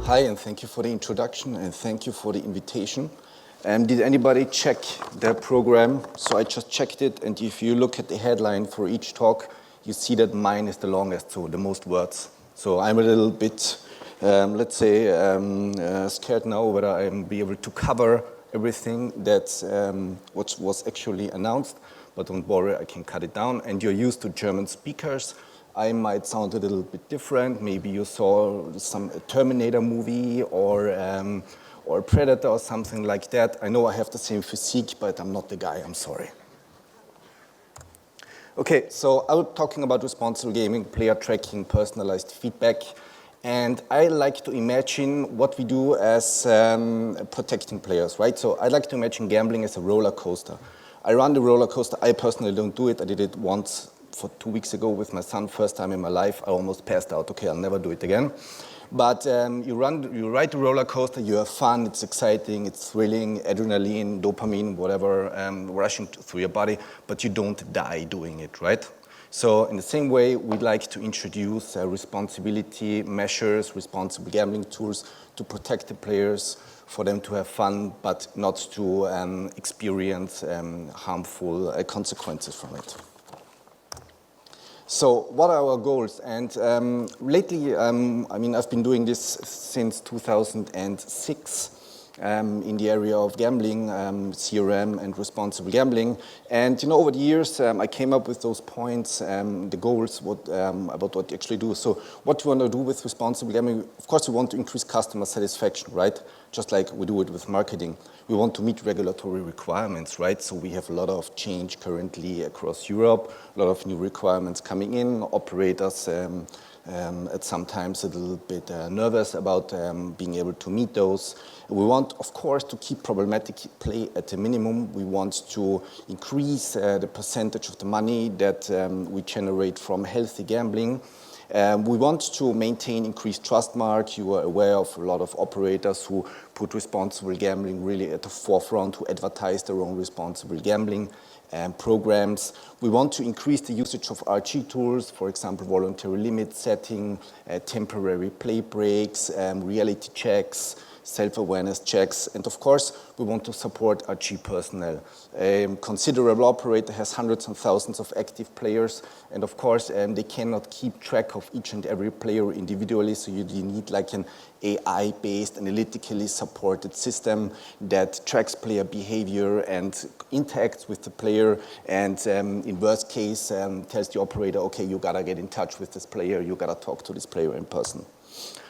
Hi, and thank you for the introduction, and thank you for the invitation. Did anybody check their program? So I just checked it, and if you look at the headline for each talk, you see that mine is the longest, so the most words. So I'm a little bit, let's say, scared now whether I'll be able to cover everything that what was actually announced, but don't worry, I can cut it down. And you're used to German speakers. I might sound a little bit different. Maybe you saw some Terminator movie or Predator or something like that. I know I have the same physique, but I'm not the guy, I'm sorry. Okay, so I was talking about responsible gaming, player tracking, personalized feedback. And I like to imagine what we do as protecting players, right? So I like to imagine gambling as a roller coaster. I run the roller coaster. I personally don't do it. I did it once for 2 weeks ago with my son, first time in my life. I almost passed out. Okay, I'll never do it again. But you ride the roller coaster, you have fun, it's exciting, it's thrilling, adrenaline, dopamine, whatever, rushing through your body, but you don't die doing it, right? So in the same way, we'd like to introduce responsibility measures, responsible gambling tools to protect the players, for them to have fun, but not to experience harmful consequences from it. So what are our goals? And lately, I mean, I've been doing this since 2006 in the area of gambling, CRM and responsible gambling. And you know, over the years, I came up with those points, the goals, about what you actually do. So what we want to do with responsible gambling, of course, we want to increase customer satisfaction, right? Just like we do it with marketing. We want to meet regulatory requirements, right? So we have a lot of change currently across Europe, a lot of new requirements coming in. Operators at sometimes a little bit nervous about being able to meet those. We want, of course, to keep problematic play at a minimum. We want to increase the percentage of the money that we generate from healthy gambling. We want to maintain increased trust mark. You are aware of a lot of operators who put responsible gambling really at the forefront, who advertise their own responsible gambling programs. We want to increase the usage of RG tools, for example, voluntary limit setting, temporary play breaks, reality checks, self-awareness checks, and of course, we want to support RG personnel. A considerable operator has hundreds and thousands of active players, and of course, they cannot keep track of each and every player individually, so you need like an AI-based, analytically supported system that tracks player behavior and interacts with the player, and in worst case, tells the operator, okay, you gotta get in touch with this player, you gotta talk to this player in person.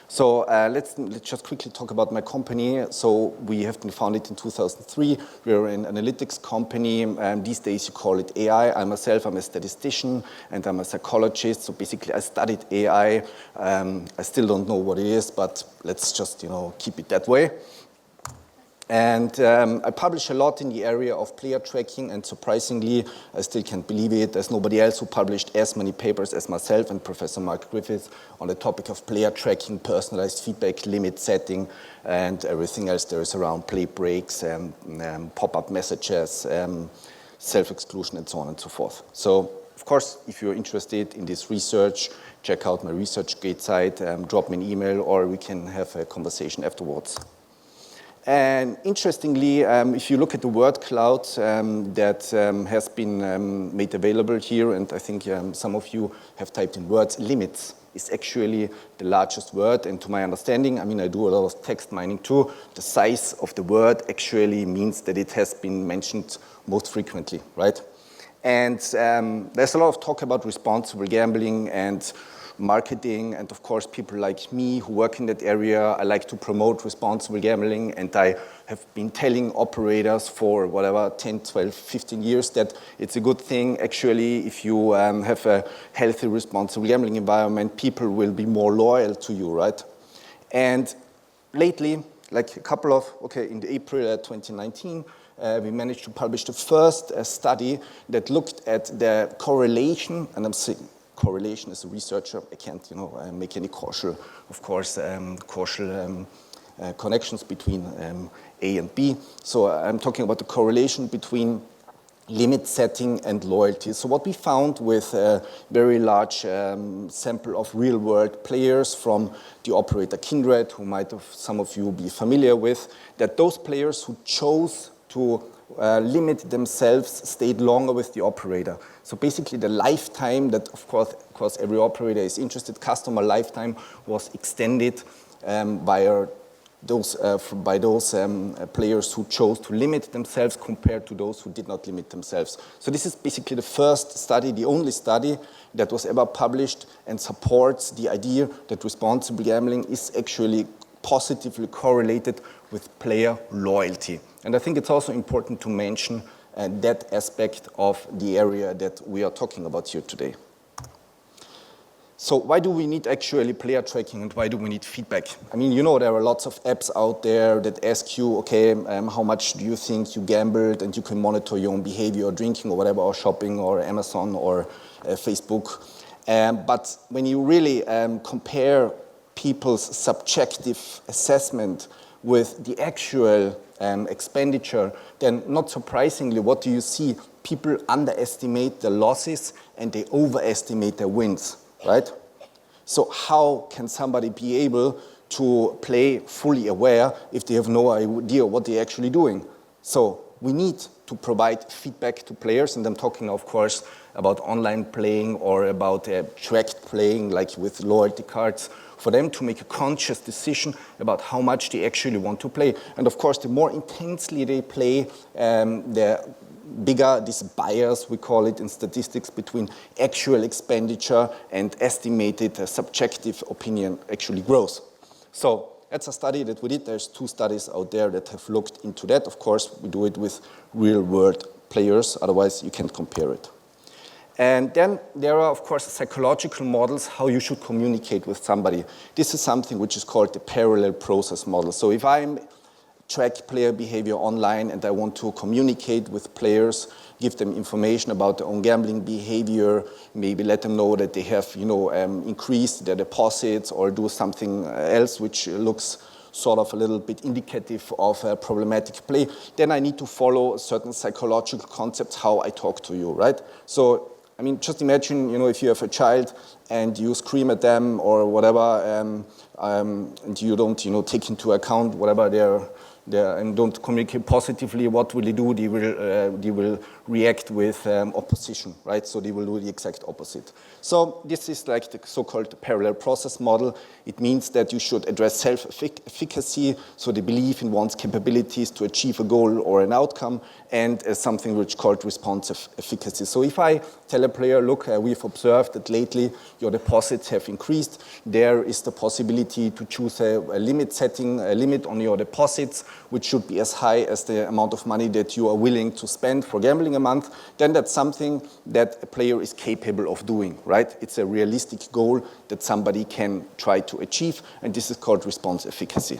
So let's just quickly talk about my company. So we have been founded in 2003. We're an analytics company. These days you call it AI. I'm a statistician and I'm a psychologist. So basically I studied AI. I still don't know what it is, but let's just keep it that way. And I publish a lot in the area of player tracking, and surprisingly, I still can't believe it, there's nobody else who published as many papers as myself and Professor Mark Griffiths on the topic of player tracking, personalized feedback, limit setting, and everything else there is around play breaks, pop-up messages, self-exclusion, and so on and so forth. So, of course, if you're interested in this research, check out my ResearchGate site, drop me an email, or we can have a conversation afterwards. And interestingly, if you look at the word cloud that has been made available here, and I think some of you have typed in words, limits is actually the largest word. And to my understanding, I mean, I do a lot of text mining too, the size of the word actually means that it has been mentioned most frequently, right? And there's a lot of talk about responsible gambling and marketing, and of course people like me who work in that area, I like to promote responsible gambling, and I have been telling operators for whatever 10, 12, 15 years that it's a good thing. Actually, if you have a healthy responsible gambling environment, people will be more loyal to you, right? And lately, like a couple of, in the April 2019, we managed to publish the first study that looked at the correlation, and I'm saying correlation as a researcher, I can't, make any causal, of course, connections between A and B. So I'm talking about the correlation between limit setting and loyalty. So what we found with a very large sample of real-world players from the operator Kindred, who might have some of you be familiar with, that those players who chose to limit themselves stayed longer with the operator. So basically the lifetime that, of course every operator is interested, customer lifetime was extended by those players who chose to limit themselves compared to those who did not limit themselves. So this is basically the first study, the only study that was ever published and supports the idea that responsible gambling is actually positively correlated with player loyalty. And I think it's also important to mention that aspect of the area that we are talking about here today. So why do we need actually player tracking and why do we need feedback? I mean, you know, there are lots of apps out there that ask you, okay, how much do you think you gambled, and you can monitor your own behavior or drinking or whatever, or shopping or Amazon or Facebook. But when you really compare people's subjective assessment with the actual expenditure, then not surprisingly, what do you see? People underestimate their losses and they overestimate their wins. Right? So how can somebody be able to play fully aware if they have no idea what they're actually doing? So we need to provide feedback to players, and I'm talking, of course, about online playing or about tracked playing, like with loyalty cards, for them to make a conscious decision about how much they actually want to play. And of course, the more intensely they play, the bigger this bias, we call it in statistics, between actual expenditure and estimated subjective opinion actually grows. So that's a study that we did. There's 2 studies out there that have looked into that. Of course, we do it with real-world players, otherwise you can't compare it. And then there are, of course, psychological models how you should communicate with somebody. This is something which is called the parallel process model. So if I'm track player behavior online and I want to communicate with players, give them information about their own gambling behavior, maybe let them know that they have, increased their deposits or do something else which looks sort of a little bit indicative of a problematic play, then I need to follow certain psychological concepts how I talk to you, right? So, I mean, just imagine, if you have a child and you scream at them or whatever, and you don't, take into account whatever they're and don't communicate positively, what will they do? They will react with opposition, right? So they will do the exact opposite. So this is like the so-called parallel process model. It means that you should address self-efficacy, so the belief in one's capabilities to achieve a goal or an outcome, and something which is called responsive efficacy. So if I tell a player, look, we've observed that lately your deposits have increased, there is the possibility to choose a limit on your deposits, which should be as high as the amount of money that you are willing to spend for gambling a month, then that's something that a player is capable of doing, right? It's a realistic goal that somebody can try to achieve, and this is called response efficacy.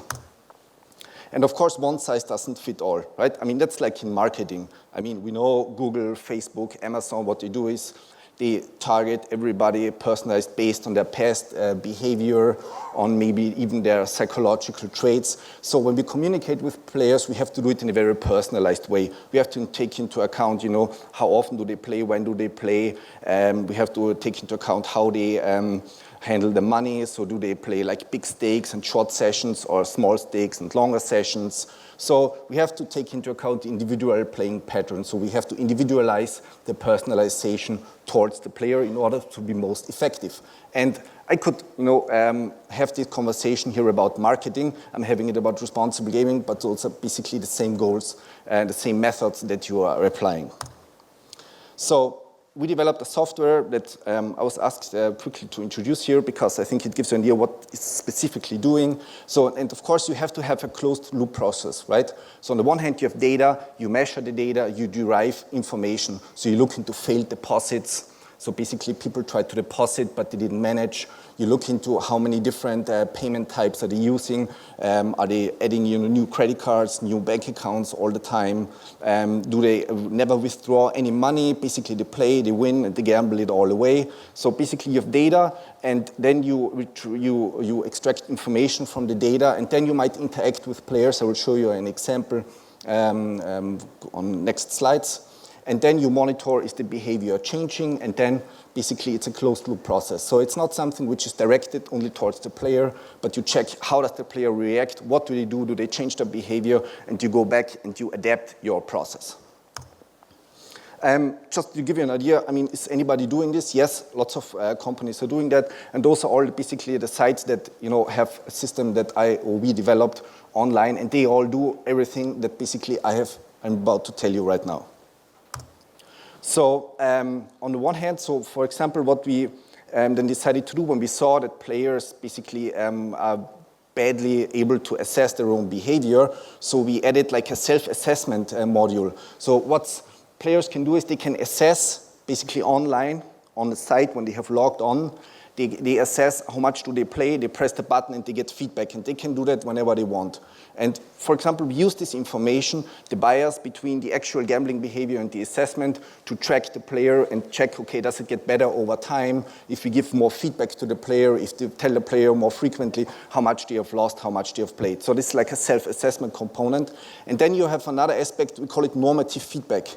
And of course, one size doesn't fit all, right? I mean, that's like in marketing. I mean, we know Google, Facebook, Amazon, what they do is they target everybody personalized based on their past behavior, on maybe even their psychological traits. So when we communicate with players, we have to do it in a very personalized way. We have to take into account, how often do they play, when do they play. We have to take into account how they handle the money. So do they play like big stakes and short sessions, or small stakes and longer sessions? So we have to take into account individual playing patterns. So we have to individualize the personalization towards the player in order to be most effective. And I could, have this conversation here about marketing. I'm having it about responsible gaming, but also basically the same goals and the same methods that you are applying. So we developed a software that I was asked quickly to introduce here, because I think it gives you an idea what it's specifically doing. So, and of course, you have to have a closed loop process, right? So on the one hand, you have data, you measure the data, you derive information. So you look into failed deposits. So basically, people try to deposit, but they didn't manage. You look into how many different payment types are they using. Are they adding new credit cards, new bank accounts all the time? Do they never withdraw any money? Basically, they play, they win, and they gamble it all away. So basically, you have data, and then you extract information from the data, and then you might interact with players. I will show you an example on next slides. and then you monitor is the behavior changing, and then basically it's a closed loop process. So it's not something which is directed only towards the player, but you check how does the player react, what do they change their behavior, and you go back and you adapt your process. Just to give you an idea, I mean, is anybody doing this? Yes, lots of companies are doing that, and those are all basically the sites that have a system that we developed online, and they all do everything that basically I'm about to tell you right now. So on the one hand, so for example, what we then decided to do when we saw that players basically are badly able to assess their own behavior, so we added like a self-assessment module. So what players can do is they can assess basically online on the site when they have logged on. They assess how much do they play, they press the button and they get feedback, and they can do that whenever they want. And for example, we use this information, the bias between the actual gambling behavior and the assessment, to track the player and check, okay, does it get better over time? If we give more feedback to the player, if they tell the player more frequently how much they have lost, how much they have played. So this is like a self-assessment component. And then you have another aspect, we call it normative feedback.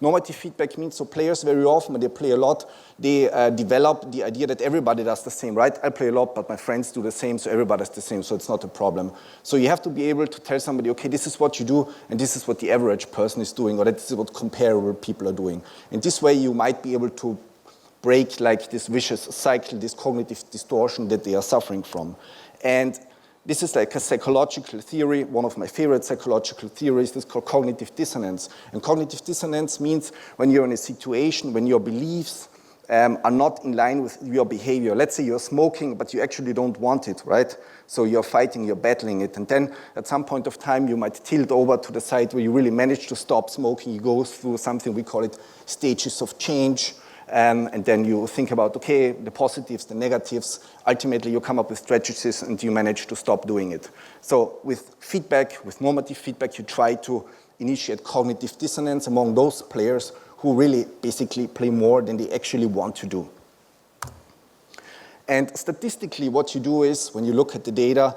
Normative feedback means so players very often, when they play a lot, they develop the idea that everybody does the same, right? I play a lot, but my friends do the same, so everybody's the same, so it's not a problem. So you have to be able to tell somebody, okay, this is what you do, and this is what the average person is doing, or this is what comparable people are doing. In this way, you might be able to break like this vicious cycle, this cognitive distortion that they are suffering from. And this is like a psychological theory, one of my favorite psychological theories. This is called cognitive dissonance. And cognitive dissonance means when you're in a situation, when your beliefs are not in line with your behavior. Let's say you're smoking, but you actually don't want it, right? So you're fighting, you're battling it. And then at some point of time, you might tilt over to the side where you really manage to stop smoking. You go through something, we call it stages of change. And then you think about, okay, the positives, the negatives. Ultimately, you come up with strategies and you manage to stop doing it. So with feedback, with normative feedback, you try to initiate cognitive dissonance among those players who really basically play more than they actually want to do. And statistically, what you do is, when you look at the data,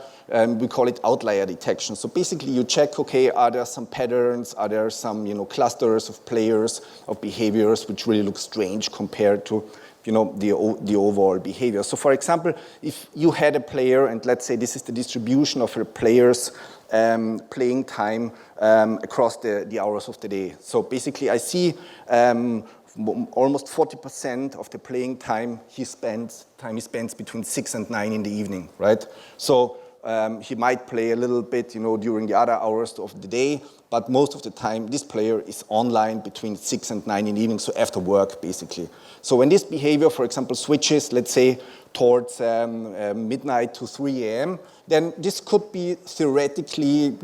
we call it outlier detection. So basically, you check, okay, are there some patterns? Are there some, clusters of players, of behaviors, which really look strange compared to, the overall behavior? So for example, if you had a player, and let's say this is the distribution of your players' playing time across the hours of the day. So basically, I see almost 40% of the playing time he spends between 6 and 9 in the evening, right? So he might play a little bit, during the other hours of the day, but most of the time this player is online between 6 and 9 in the evening, so after work, basically. So when this behavior, for example, switches, let's say, towards midnight to 3 a.m., then this could be theoretically,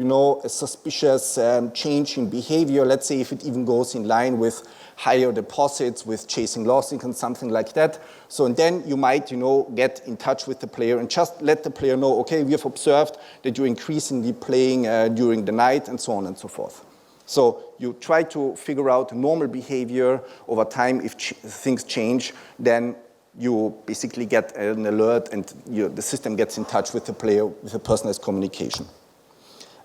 a suspicious change in behavior. Let's say if it even goes in line with higher deposits, with chasing loss income, something like that. So and then you might, get in touch with the player and just let the player know, okay, we have observed that you're increasingly playing during the night, and so on and so forth. So you try to figure out normal behavior over time. If things change, then you basically get an alert and the system gets in touch with the player with a personalized communication.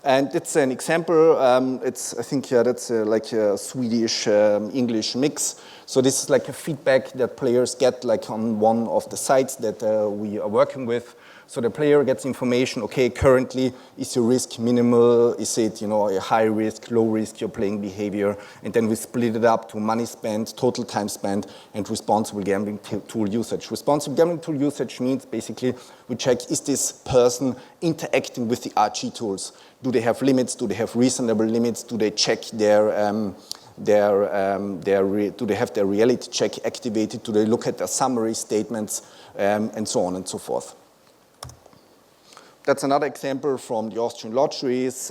And it's an example, I think that's like a Swedish-English mix. So this is like a feedback that players get like on one of the sites that we are working with. So the player gets information, okay, currently, is your risk minimal? Is it, a high risk, low risk, your playing behavior? And then we split it up to money spent, total time spent, and responsible gambling tool usage. Responsible gambling tool usage means basically we check, is this person interacting with the RG tools? Do they have limits? Do they have reasonable limits? Do they check do they have their reality check activated? Do they look at their summary statements? And so on and so forth. That's another example from the Austrian lotteries,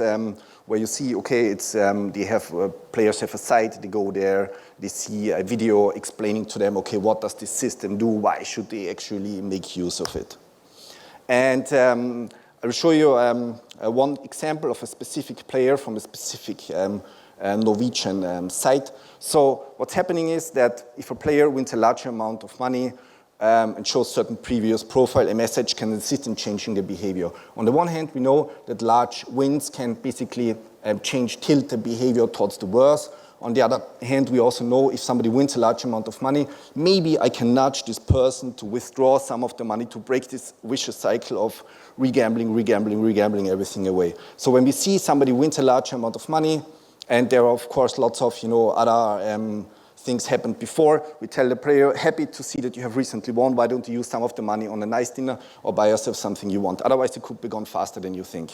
where you see, okay, it's they have players have a site, they go there, they see a video explaining to them, okay, what does this system do? Why should they actually make use of it? And I'll show you one example of a specific player from a specific Norwegian site. So what's happening is that if a player wins a large amount of money, and shows certain previous profile, a message can assist in changing the behavior. On the one hand, we know that large wins can basically tilt the behavior towards the worse. On the other hand, we also know if somebody wins a large amount of money, maybe I can nudge this person to withdraw some of the money to break this vicious cycle of regambling, regambling, regambling everything away. So when we see somebody wins a large amount of money, and there are of course lots of other things happened before, we tell the player, happy to see that you have recently won, why don't you use some of the money on a nice dinner or buy yourself something you want? Otherwise it could be gone faster than you think.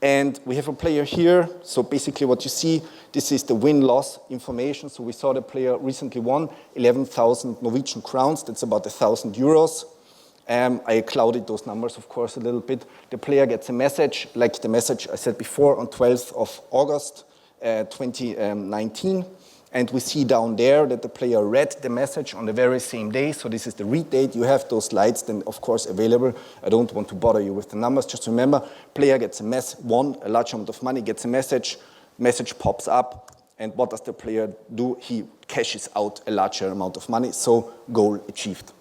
And we have a player here, so basically what you see, this is the win-loss information. So we saw the player recently won 11,000 Norwegian crowns, that's about 1,000 euros. I clouded those numbers, of course, a little bit. The player gets a message, like the message I said before, on 12th of August 2019. And we see down there that the player read the message on the very same day. So this is the read date. You have those slides then, of course, available. I don't want to bother you with the numbers. Just remember, player gets won a large amount of money, gets a message pops up. And what does the player do? He cashes out a larger amount of money. So goal achieved.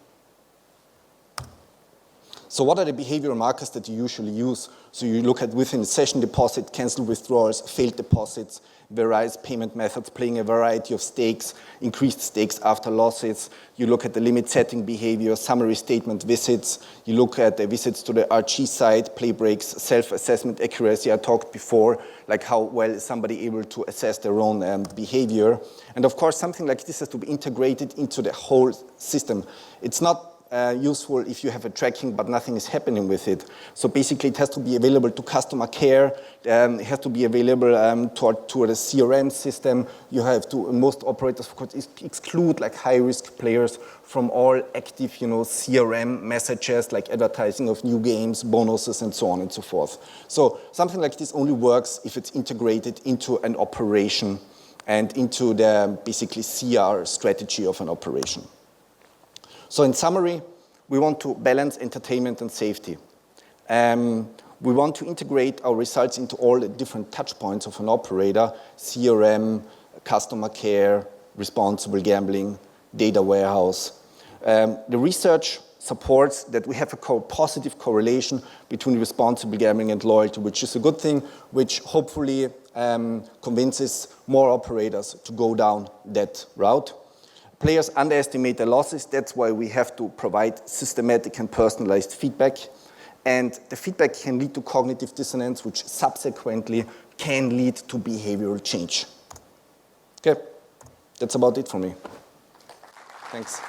So what are the behavioral markers that you usually use? So you look at within the session deposit, cancelled withdrawals, failed deposits, various payment methods, playing a variety of stakes, increased stakes after losses. You look at the limit setting behavior, summary statement visits. You look at the visits to the RG site, play breaks, self-assessment accuracy. I talked before, like how well is somebody able to assess their own behavior. And of course, something like this has to be integrated into the whole system. It's not useful if you have a tracking but nothing is happening with it. So basically it has to be available to customer care, it has to be available to the CRM system. You have to, most operators of course exclude like high risk players from all active CRM messages like advertising of new games, bonuses and so on and so forth. So something like this only works if it's integrated into an operation and into the basically CR strategy of an operation. So in summary, we want to balance entertainment and safety. We want to integrate our results into all the different touch points of an operator, CRM, customer care, responsible gambling, data warehouse. The research supports that we have a positive correlation between responsible gambling and loyalty, which is a good thing, which hopefully convinces more operators to go down that route. Players underestimate their losses. That's why we have to provide systematic and personalized feedback. And the feedback can lead to cognitive dissonance, which subsequently can lead to behavioral change. Okay, that's about it for me. Thanks.